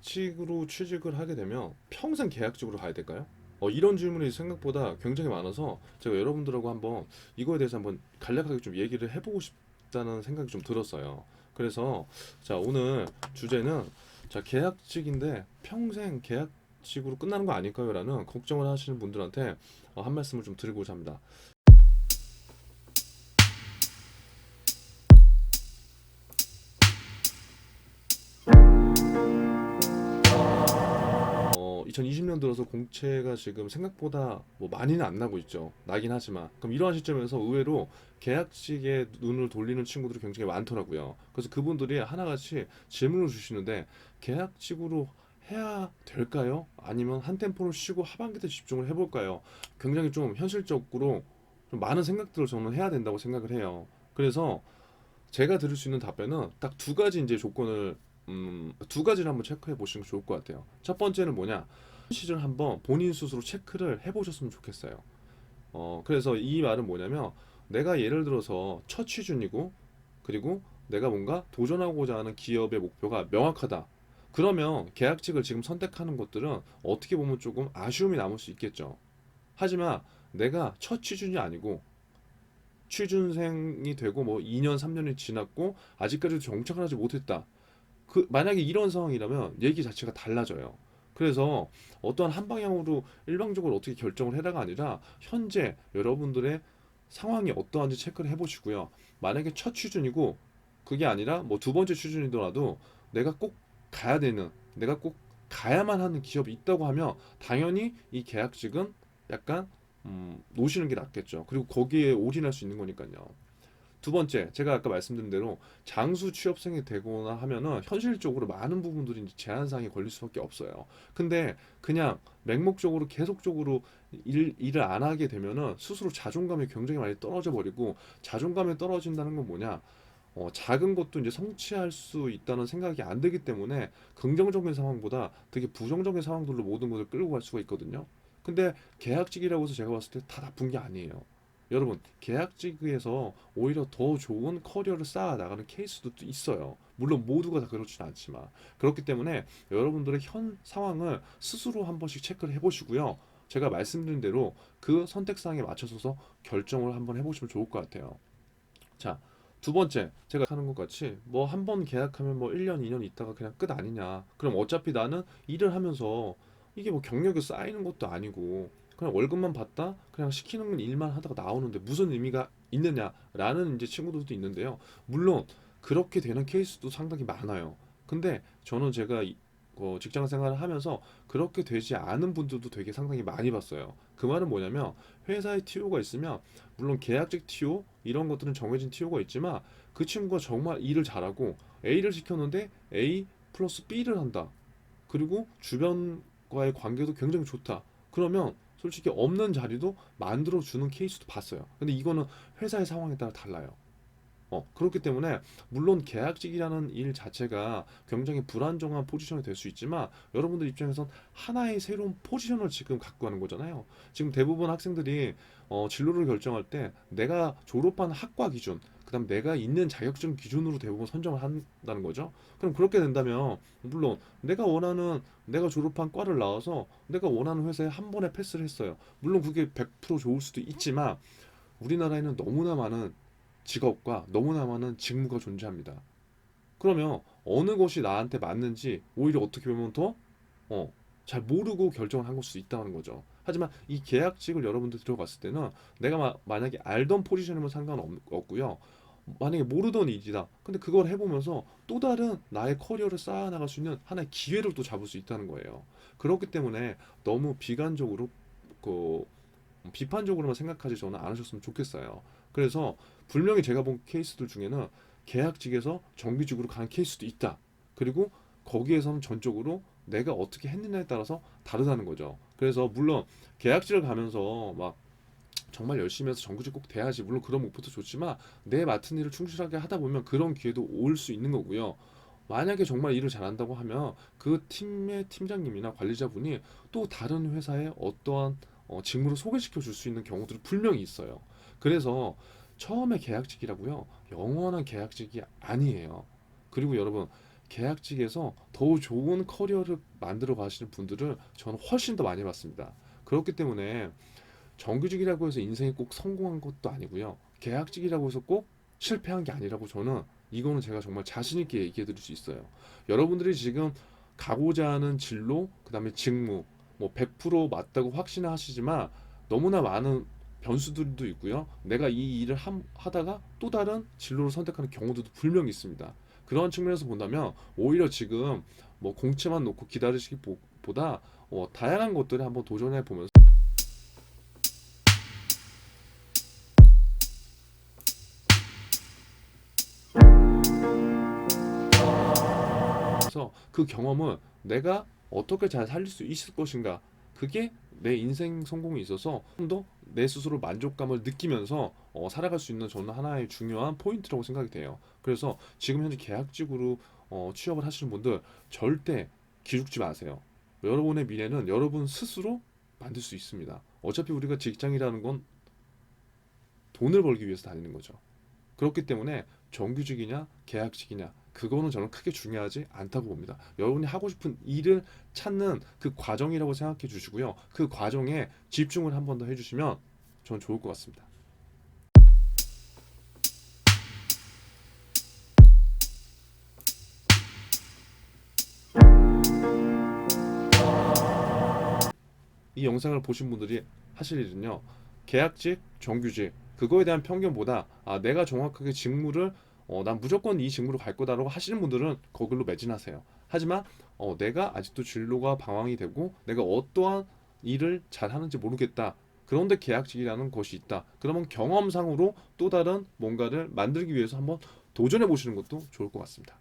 계약직으로 취직을 하게 되면 평생 계약직으로 가야 될까요? 이런 질문이 생각보다 굉장히 많아서 제가 여러분들하고 한번 이거에 대해서 한번 간략하게 좀 얘기를 해보고 싶다는 생각이 좀 들었어요. 그래서 자, 오늘 주제는 자, 계약직인데 평생 계약직으로 끝나는 거 아닐까요? 라는 걱정을 하시는 분들한테 한 말씀을 좀 드리고자 합니다. 2020년 들어서 공채가 지금 생각보다 뭐 많이는 안 나고 있죠. 나긴 하지만. 그럼 이러한 시점에서 의외로 계약직에 눈을 돌리는 친구들이 굉장히 많더라고요. 그래서 그분들이 하나같이 질문을 주시는데 계약직으로 해야 될까요? 아니면 한 템포를 쉬고 하반기 때 집중을 해볼까요? 굉장히 좀 현실적으로 좀 많은 생각들을 저는 해야 된다고 생각을 해요. 그래서 제가 드릴 수 있는 답변은 딱 두 가지 이제 조건을 두 가지를 한번 체크해 보시는 게 좋을 것 같아요. 첫 번째는 뭐냐? 시즌 한번 본인 스스로 체크를 해 보셨으면 좋겠어요. 그래서 이 말은 뭐냐면 내가 예를 들어서 첫 취준이고 그리고 내가 뭔가 도전하고자 하는 기업의 목표가 명확하다. 그러면 계약직을 지금 선택하는 것들은 어떻게 보면 조금 아쉬움이 남을 수 있겠죠. 하지만 내가 첫 취준이 아니고 취준생이 되고 뭐 2년 3년이 지났고 아직까지도 정착을 하지 못했다. 만약에 이런 상황이라면 얘기 자체가 달라져요. 그래서 어떠한 한 방향으로 일방적으로 어떻게 결정을 해라가 아니라 현재 여러분들의 상황이 어떠한지 체크를 해보시고요. 만약에 첫 취준이고 그게 아니라 뭐 두 번째 취준이더라도 내가 꼭 가야 되는, 내가 꼭 가야만 하는 기업이 있다고 하면 당연히 이 계약직은 약간 놓으시는 게 낫겠죠. 그리고 거기에 올인할 수 있는 거니까요. 두 번째, 제가 아까 말씀드린 대로 장수 취업생이 되거나 하면은 현실적으로 많은 부분들이 이제 제한사항이 걸릴 수밖에 없어요. 근데 그냥 맹목적으로 계속적으로 일을 안 하게 되면은 스스로 자존감이 굉장히 많이 떨어져 버리고 자존감이 떨어진다는 건 뭐냐? 작은 것도 이제 성취할 수 있다는 생각이 안 들기 때문에 긍정적인 상황보다 되게 부정적인 상황들로 모든 것을 끌고 갈 수가 있거든요. 근데 계약직이라고 해서 제가 봤을 때 다 나쁜 게 아니에요. 여러분, 계약직에서 오히려 더 좋은 커리어를 쌓아 나가는 케이스도 또 있어요. 물론 모두가 다 그렇지는 않지만. 그렇기 때문에 여러분들의 현 상황을 스스로 한 번씩 체크를 해보시고요. 제가 말씀드린 대로 그 선택사항에 맞춰서 결정을 한번 해보시면 좋을 것 같아요. 자, 두 번째, 제가 하는 것 같이 뭐 한 번 계약하면 뭐 1년, 2년 있다가 그냥 끝 아니냐. 그럼 어차피 나는 일을 하면서 이게 뭐 경력이 쌓이는 것도 아니고 그냥 월급만 받다 그냥 시키는 일만 하다가 나오는데 무슨 의미가 있느냐라는 이제 친구들도 있는데요. 물론 그렇게 되는 케이스도 상당히 많아요. 근데 저는 제가 직장 생활을 하면서 그렇게 되지 않은 분들도 되게 상당히 많이 봤어요. 그 말은 뭐냐면 회사에 TO가 있으면 물론 계약직 TO 이런 것들은 정해진 TO가 있지만 그 친구가 정말 일을 잘하고 A를 시켰는데 A 플러스 B를 한다. 그리고 주변과의 관계도 굉장히 좋다. 그러면 솔직히 없는 자리도 만들어 주는 케이스도 봤어요. 근데 이거는 회사의 상황에 따라 달라요. 그렇기 때문에 물론 계약직이라는 일 자체가 굉장히 불안정한 포지션이 될 수 있지만 여러분들 입장에선 하나의 새로운 포지션을 지금 갖고 가는 거잖아요. 지금 대부분 학생들이 진로를 결정할 때 내가 졸업한 학과 기준, 그다음 내가 있는 자격증 기준으로 대부분 선정을 한다는 거죠. 그럼 그렇게 된다면 물론 내가 졸업한 과를 나와서 내가 원하는 회사에 한 번에 패스를 했어요. 물론 그게 100% 좋을 수도 있지만 우리나라에는 너무나 많은 직업과 너무나 많은 직무가 존재합니다. 그러면 어느 것이 나한테 맞는지 오히려 어떻게 보면 더 잘 모르고 결정을 한 걸 수 있다는 거죠. 하지만 이 계약직을 여러분들 들어갔을 때는 내가 만약에 알던 포지션이면 상관없고요. 만약에 모르던 일이다. 근데 그걸 해보면서 또 다른 나의 커리어를 쌓아나갈 수 있는 하나의 기회를 또 잡을 수 있다는 거예요. 그렇기 때문에 너무 비관적으로 그 비판적으로만 생각하지 저는 않으셨으면 좋겠어요. 그래서 분명히 제가 본 케이스들 중에는 계약직에서 정규직으로 가는 케이스도 있다. 그리고 거기에서는 전적으로 내가 어떻게 했느냐에 따라서 다르다는 거죠. 그래서 물론 계약직을 가면서 막 정말 열심히 해서 정규직 꼭 돼야지. 물론 그런 목표도 좋지만 내 맡은 일을 충실하게 하다 보면 그런 기회도 올 수 있는 거고요. 만약에 정말 일을 잘한다고 하면 그 팀의 팀장님이나 관리자분이 또 다른 회사에 어떠한 직무를 소개시켜 줄 수 있는 경우들이 분명히 있어요. 그래서 처음에 계약직이라고요. 영원한 계약직이 아니에요. 그리고 여러분 계약직에서 더 좋은 커리어를 만들어 가시는 분들을 저는 훨씬 더 많이 봤습니다. 그렇기 때문에 정규직이라고 해서 인생이 꼭 성공한 것도 아니고요. 계약직이라고 해서 꼭 실패한 게 아니라고 저는 이거는 제가 정말 자신 있게 얘기해 드릴 수 있어요. 여러분들이 지금 가고자 하는 진로, 그다음에 직무 뭐 100% 맞다고 확신하시지만 너무나 많은 변수들도 있고요. 내가 이 일을 하다가 또 다른 진로를 선택하는 경우도 분명히 있습니다. 그런 측면에서 본다면 오히려 지금 뭐 공채만 놓고 기다리시기보다 다양한 것들에 한번 도전해 보면서 그 경험은 내가 어떻게 잘 살릴 수 있을 것인가, 그게 내 인생 성공에 있어서 좀 더 내 스스로 만족감을 느끼면서 살아갈 수 있는 저는 하나의 중요한 포인트라고 생각이 돼요. 그래서 지금 현재 계약직으로 취업을 하시는 분들 절대 기죽지 마세요. 여러분의 미래는 여러분 스스로 만들 수 있습니다. 어차피 우리가 직장이라는 건 돈을 벌기 위해서 다니는 거죠. 그렇기 때문에 정규직이냐 계약직이냐 그거는 저는 크게 중요하지 않다고 봅니다. 여러분이 하고 싶은 일을 찾는 그 과정이라고 생각해 주시고요. 그 과정에 집중을 한 번 더 해주시면 저는 좋을 것 같습니다. 이 영상을 보신 분들이 하실 일은요. 계약직, 정규직 그거에 대한 편견보다 내가 정확하게 직무를 난 무조건 이 직무로 갈 거다라고 하시는 분들은 거길로 매진하세요. 하지만 내가 아직도 진로가 방황이 되고 내가 어떠한 일을 잘 하는지 모르겠다. 그런데 계약직이라는 것이 있다. 그러면 경험상으로 또 다른 뭔가를 만들기 위해서 한번 도전해 보시는 것도 좋을 것 같습니다.